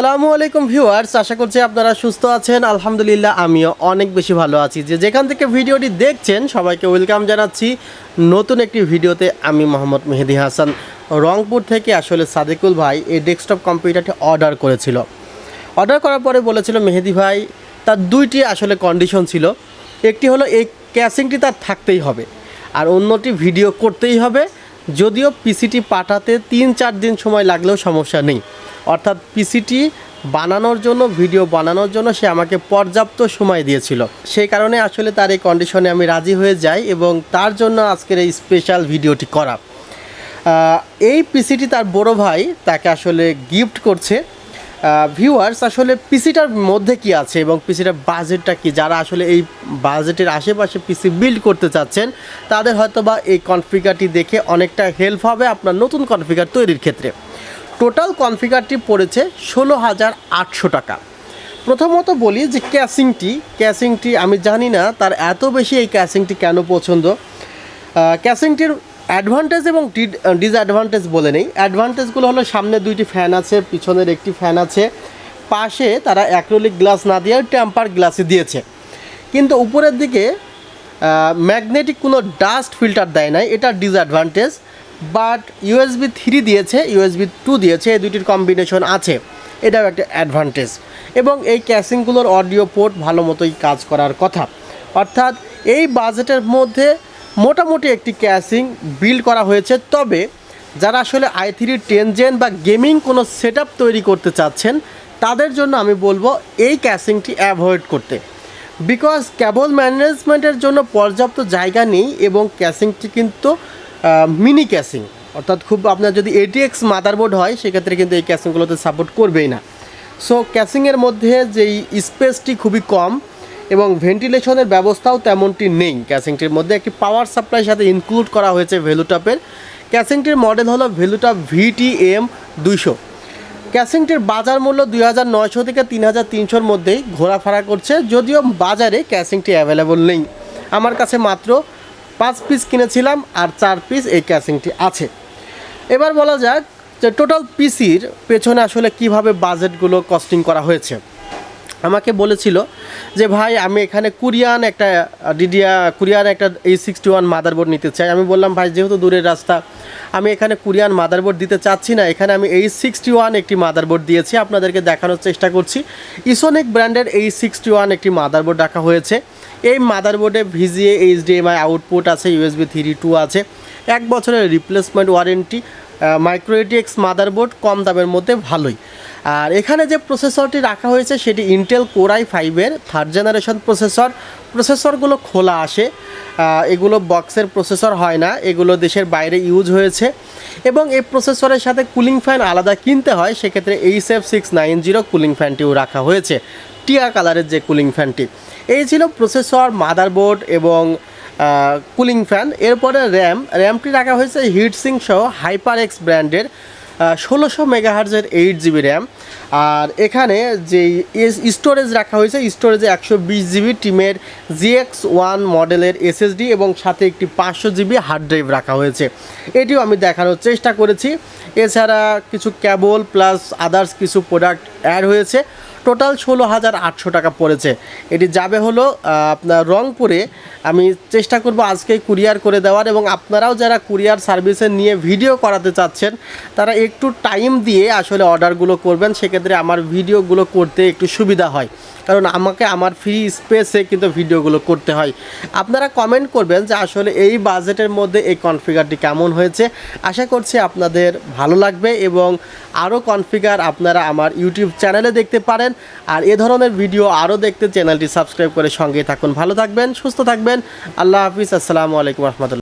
আসসালামু আলাইকুম ভিউয়ার্স, আশা করছি আপনারা সুস্থ আছেন। আলহামদুলিল্লাহ আমিও অনেক বেশি ভালো আছি। যেখান থেকে ভিডিওটি দেখছেন সবাইকে ওয়েলকাম জানাচ্ছি নতুন একটি ভিডিওতে। আমি মোহাম্মদ মেহেদি হাসান রংপুর থেকে। আসলে সাদেকুল ভাই এই ডেস্কটপ কম্পিউটারটি অর্ডার করেছিল। অর্ডার করার পরে বলেছিল মেহেদি ভাই তার দুইটি আসলে কন্ডিশন ছিল। একটি হলো এই ক্যাসিংটি তার থাকতেই হবে, আর অন্যটি ভিডিও করতেই হবে। যদিও পিসিটি পাঠাতে 3-4 দিন সময় লাগলেও সমস্যা নেই। অর্থাৎ পিসিটি বানানোর জন্য, ভিডিও বানানোর জন্য সে আমাকে পর্যাপ্ত সময় দিয়েছিল। সেই কারণে আসলে তার এই কন্ডিশনে আমি রাজি হয়ে যাই এবং তার জন্য আজকের এই স্পেশাল ভিডিওটি করা। এই পিসিটি তার বড় ভাই তাকে আসলে গিফট করছে। ভিউয়ার্স, আসলে পিসিটার মধ্যে কি আছে এবং পিসিটার বাজেটটা কি, যারা আসলে এই বাজেটের আশেপাশে পিসি বিল্ড করতে চাচ্ছেন তাদের হয়তো বা এই কনফিগারটি দেখে অনেকটা হেল্প হবে আপনার নতুন কনফিগার তৈরির ক্ষেত্রে। টোটাল কনফিগারটি পড়েছে 16,800 টাকা। প্রথমত বলি যে ক্যাসিংটি আমি জানি না তার এত বেশি এই ক্যাসিংটি কেন পছন্দ। ক্যাসিংটির অ্যাডভান্টেজ এবং ডিসঅ্যাডভান্টেজ বলে নেই। অ্যাডভান্টেজগুলো হলো সামনে দুইটি ফ্যান আছে, পিছনের একটি ফ্যান আছে, পাশে তারা অ্যাক্রিলিক গ্লাস না দিয়ে টেম্পার গ্লাসই দিয়েছে। কিন্তু উপরের দিকে ম্যাগনেটিক কোনো ডাস্ট ফিল্টার দেয় নাই, এটা ডিসঅ্যাডভান্টেজ। বাট USB 3 দিয়েছে, USB 2 দিয়েছে, এই দুটির কম্বিনেশন আছে, এটাও একটা অ্যাডভান্টেজ। এবং এই ক্যাসিংগুলোর অডিও পোর্ট ভালো মতোই কাজ করার কথা। অর্থাৎ এই বাজেটের মধ্যে মোটামুটি একটি ক্যাসিং বিল্ড করা হয়েছে। তবে যারা আসলে i3 10 Gen বা গেমিং কোনো সেটআপ তৈরি করতে চাচ্ছেন তাদের জন্য আমি বলবো এই ক্যাসিংটি অ্যাভয়েড করতে। বিকজ কেবল ম্যানেজমেন্টের জন্য পর্যাপ্ত জায়গা নেই এবং ক্যাসিংটি কিন্তু মিনি ক্যাসিং, অর্থাৎ খুব আপনার যদি ATX মাদারবোর্ড হয় সেক্ষেত্রে কিন্তু এই ক্যাসিংগুলোতে সাপোর্ট করবেই না। সো ক্যাসিংয়ের মধ্যে যেই স্পেসটি খুবই কম এবং ভেন্টিলেশনের ব্যবস্থাও তেমনটি নেই। ক্যাসিংটির মধ্যে একটি পাওয়ার সাপ্লাই সাথে ইনক্লুড করা হয়েছে ভ্যালুটপের। ক্যাসিংটির মডেল হলো ভ্যালুটপ VTM 200। ক্যাসিংটির বাজার মূল্য 2,900 থেকে 3,300-র মধ্যেই ঘোরাফেরা করছে। যদিও বাজারে ক্যাসিংটি অ্যাভেলেবল নেই। আমার কাছে মাত্র 5 পিস কিনেছিলাম আর 4 পিস এই ক্যাসিংটি আছে। এবার বলা যাক যে টোটাল পিসির পেছনে আসলে কিভাবে বাজেটগুলো কস্টিং করা হয়েছে। আমাকে বলেছিল যে ভাই আমি এখানে কোরিয়ান একটা H61 মাদারবোর্ড নিতে চাই। আমি বললাম ভাই যেহেতু দূরের রাস্তা, আমি এখানে কোরিয়ান মাদারবোর্ড দিতে চাচ্ছি না, এখানে আমি H61 একটি মাদারবোর্ড দিয়েছি, আপনাদেরকে দেখানোর চেষ্টা করছি। ইসোনিক ব্র্যান্ডের H61 একটি মাদারবোর্ড রাখা হয়েছে। এই মাদারবোর্ডে VGA HDMI আউটপুট আছে, USB 3 2 আছে, 1 বছরের replacement warranty. Micro ATX motherboard, কম দামের মধ্যে ভালোই। আর এখানে যে প্রসেসরটি রাখা হয়েছে সেটি ইন্টেল Core i5-এর 3rd জেনারেশন প্রসেসরগুলো খোলা আসে, এগুলো বক্সের প্রসেসর হয় না, এগুলো দেশের বাইরে ইউজ হয়েছে। এবং এই প্রসেসরের সাথে কুলিং ফ্যান আলাদা কিনতে হয়, সেক্ষেত্রে HF690 কুলিং ফ্যানটিও রাখা হয়েছে, টিয়া কালারের যে কুলিং ফ্যানটি। এই ছিল প্রসেসর, মাদারবোর্ড এবং কুলিং ফ্যান। এরপরে র্যামটি রাখা হয়েছে হিটসিং সহ HyperX ব্র্যান্ডের 1600 মেগাহার্জের 8GB র্যাম। আর এখানে যেই স্টোরেজ রাখা হয়েছে, স্টোরেজে 120GB টিমের GX1 মডেলের SSD এবং সাথে একটি 500GB হার্ড ড্রাইভ রাখা হয়েছে। এটিও আমি দেখানোর চেষ্টা করেছি। এছাড়া কিছু কেবল প্লাস আদার্স কিছু প্রোডাক্ট অ্যাড হয়েছে। টোটাল 16,800 টাকা পড়েছে। এটি যাবে হলো আপনার রংপুরে। আমি চেষ্টা করব আজকেই কুরিয়ার করে দেওয়ার, এবং আপনারাও যারা কুরিয়ার সার্ভিসে নিয়ে ভিডিও করাতে চাচ্ছেন তারা একটু টাইম দিয়ে আসলে অর্ডারগুলো করবেন, সেক্ষেত্রে আমার ভিডিওগুলো করতে একটু সুবিধা হয়, কারণ আমাকে আমার ফ্রি স্পেসে কিন্তু ভিডিওগুলো করতে হয়। আপনারা কমেন্ট করবেন যে আসলে এই বাজেটের মধ্যে এই কনফিগারটি কেমন হয়েছে। আশা করছি আপনাদের ভালো লাগবে এবং আরও কনফিগার আপনারা আমার ইউটিউব চ্যানেলে দেখতে পারেন। আর এ ধরনের ভিডিও আরও দেখতে চ্যানেলটি সাবস্ক্রাইব করে সঙ্গে থাকুন। ভালো থাকবেন, সুস্থ থাকবেন। আল্লাহ হাফিজ। আসসালামু আলাইকুম রহমতুল্লাহ।